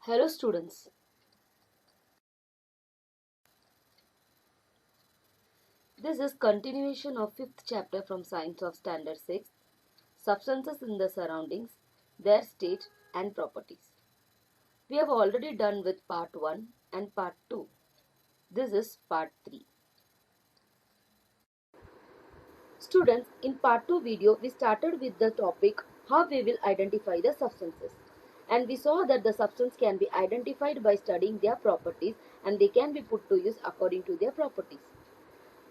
Hello students. This is continuation of 5th chapter from Science of Standard 6, Substances in the Surroundings, Their State and Properties. We have already done with part 1 and part 2. This is part 3. Students, in part 2 video, we started with the topic how we will identify the substances. And we saw that the substance can be identified by studying their properties and they can be put to use according to their properties.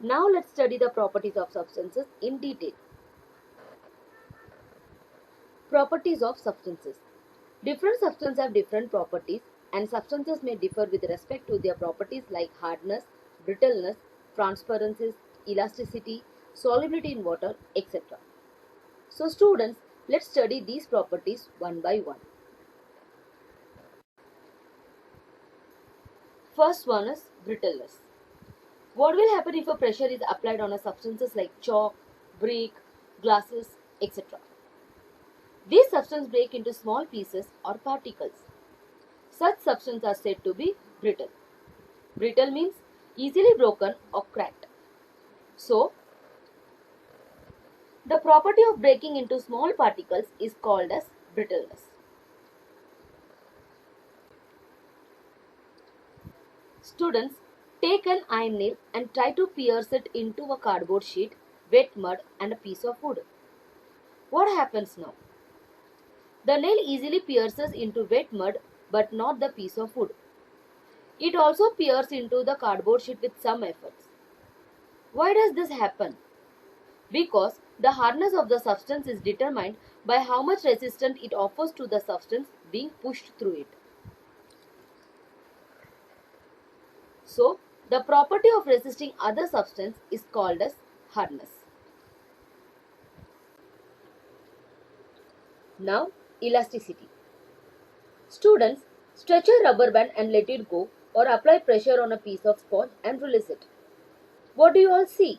Now let's study the properties of substances in detail. Properties of substances. Different substances have different properties and substances may differ with respect to their properties like hardness, brittleness, transparency, elasticity, solubility in water, etc. So students, let's study these properties one by one. First one is brittleness. What will happen if a pressure is applied on a substances like chalk, brick, glasses, etc. These substances break into small pieces or particles. Such substances are said to be brittle. Brittle means easily broken or cracked. So, the property of breaking into small particles is called as brittleness. Students, take an iron nail and try to pierce it into a cardboard sheet, wet mud and a piece of wood. What happens now? The nail easily pierces into wet mud but not the piece of wood. It also pierces into the cardboard sheet with some efforts. Why does this happen? Because the hardness of the substance is determined by how much resistance it offers to the substance being pushed through it. So, the property of resisting other substance is called as hardness. Now, elasticity. Students, stretch a rubber band and let it go or apply pressure on a piece of sponge and release it. What do you all see?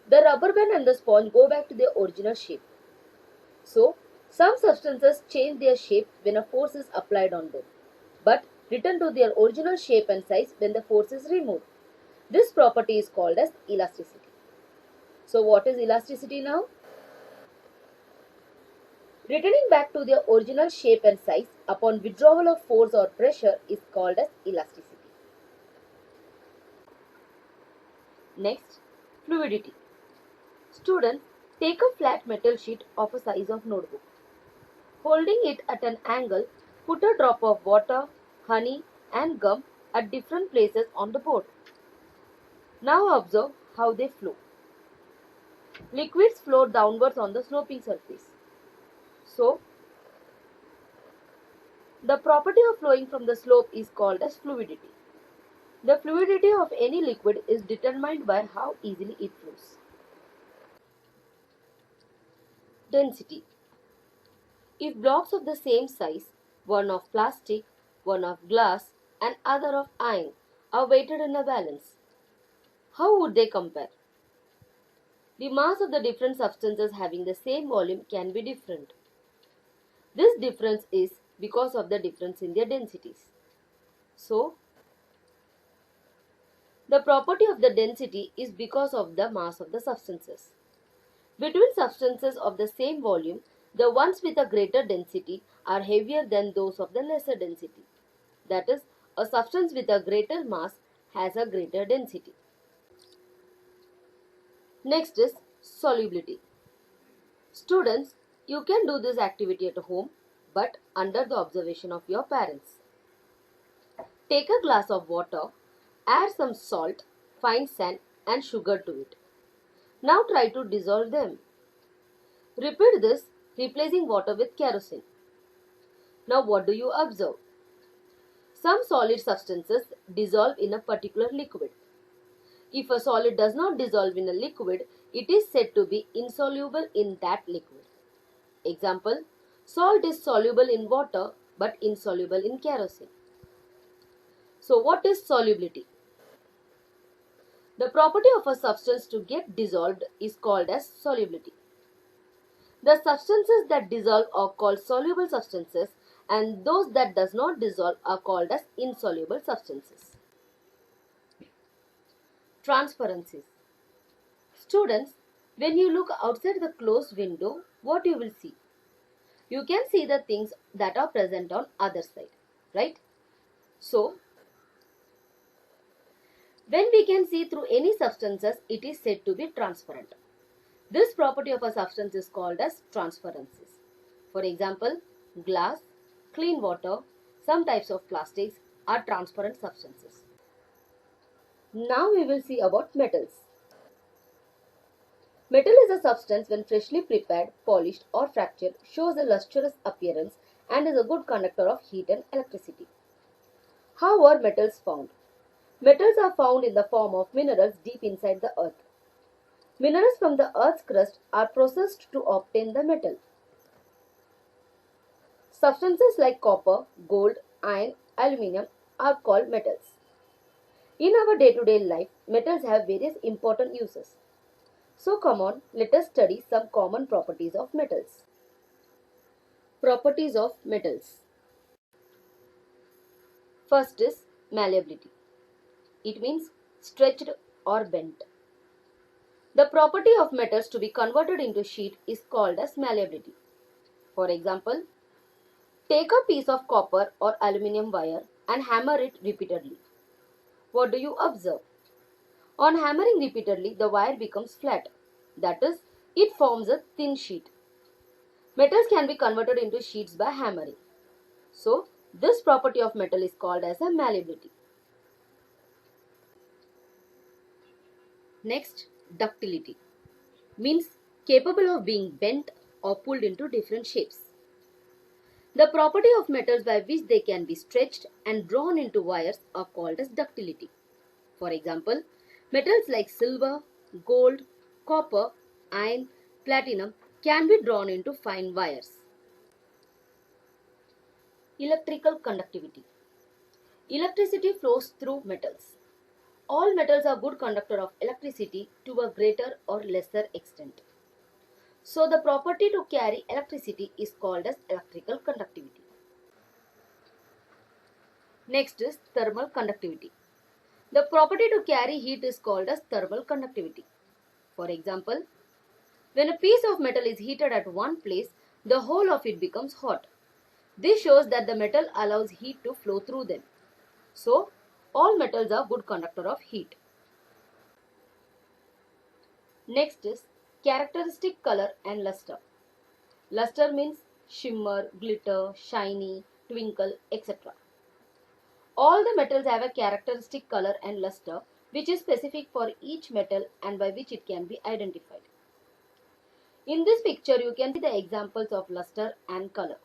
The rubber band and the sponge go back to their original shape. So, some substances change their shape when a force is applied on them, but return to their original shape and size when the force is removed. This property is called as elasticity. So, what is elasticity now? Returning back to their original shape and size upon withdrawal of force or pressure is called as elasticity. Next, fluidity. Students, take a flat metal sheet of a size of notebook. Holding it at an angle, put a drop of water, honey and gum at different places on the board. Now observe how they flow. Liquids flow downwards on the sloping surface. So, the property of flowing from the slope is called as fluidity. The fluidity of any liquid is determined by how easily it flows. Density. If blocks of the same size, one of plastic, one of glass and other of iron, are weighted in a balance, how would they compare? The mass of the different substances having the same volume can be different. This difference is because of the difference in their densities. So, the property of the density is because of the mass of the substances. Between substances of the same volume, the ones with a greater density are heavier than those of the lesser density. That is, a substance with a greater mass has a greater density. Next is solubility. Students, you can do this activity at home, but under the observation of your parents. Take a glass of water, add some salt, fine sand and sugar to it. Now try to dissolve them. Repeat this, replacing water with kerosene. Now what do you observe? Some solid substances dissolve in a particular liquid. If a solid does not dissolve in a liquid, it is said to be insoluble in that liquid. Example, salt is soluble in water but insoluble in kerosene. So what is solubility? The property of a substance to get dissolved is called as solubility. The substances that dissolve are called soluble substances and those that does not dissolve are called as insoluble substances. Transparencies. Students, when you look outside the closed window, what you will see? You can see the things that are present on other side, right? So, when we can see through any substances, it is said to be transparent. This property of a substance is called as transparencies. For example, glass, clean water, some types of plastics are transparent substances. Now we will see about metals. Metal is a substance when freshly prepared, polished or fractured shows a lustrous appearance and is a good conductor of heat and electricity. How are metals found? Metals are found in the form of minerals deep inside the earth. Minerals from the earth's crust are processed to obtain the metal. Substances like copper, gold, iron, aluminium are called metals. In our day-to-day life, metals have various important uses. So come on, let us study some common properties of metals. Properties of metals. First is malleability. It means stretched or bent. The property of metals to be converted into sheet is called as malleability. For example, take a piece of copper or aluminium wire and hammer it repeatedly. What do you observe? On hammering repeatedly, the wire becomes flat. That is, it forms a thin sheet. Metals can be converted into sheets by hammering. So, this property of metal is called as a malleability. Next, ductility. Means capable of being bent or pulled into different shapes. The property of metals by which they can be stretched and drawn into wires are called as ductility. For example, metals like silver, gold, copper, iron, platinum can be drawn into fine wires. Electrical conductivity. Electricity flows through metals. All metals are good conductor of electricity to a greater or lesser extent. So the property to carry electricity is called as electrical conductivity. Next is thermal conductivity. The property to carry heat is called as thermal conductivity. For example, when a piece of metal is heated at one place, the whole of it becomes hot. This shows that the metal allows heat to flow through them. So, all metals are good conductor of heat. Next is characteristic color and luster. Luster means shimmer, glitter, shiny, twinkle, etc. All the metals have a characteristic color and luster which is specific for each metal and by which it can be identified. In this picture, you can see the examples of luster and color.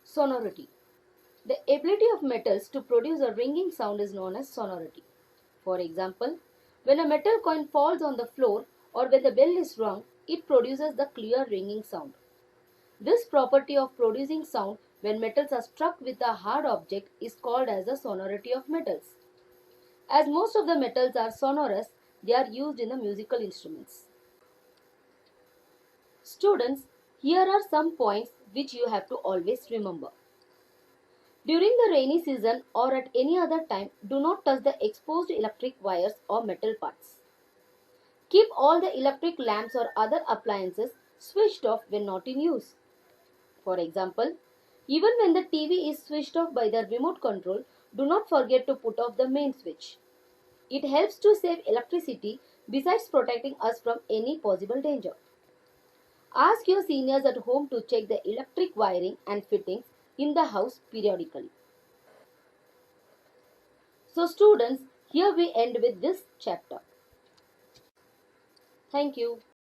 Sonority. The ability of metals to produce a ringing sound is known as sonority. For example, when a metal coin falls on the floor or when the bell is rung, it produces the clear ringing sound. This property of producing sound when metals are struck with a hard object is called as the sonority of metals. As most of the metals are sonorous, they are used in the musical instruments. Students, here are some points which you have to always remember. During the rainy season or at any other time, do not touch the exposed electric wires or metal parts. Keep all the electric lamps or other appliances switched off when not in use. For example, even when the TV is switched off by the remote control, do not forget to put off the main switch. It helps to save electricity besides protecting us from any possible danger. Ask your seniors at home to check the electric wiring and fittings in the house periodically. So students, here we end with this chapter. Thank you.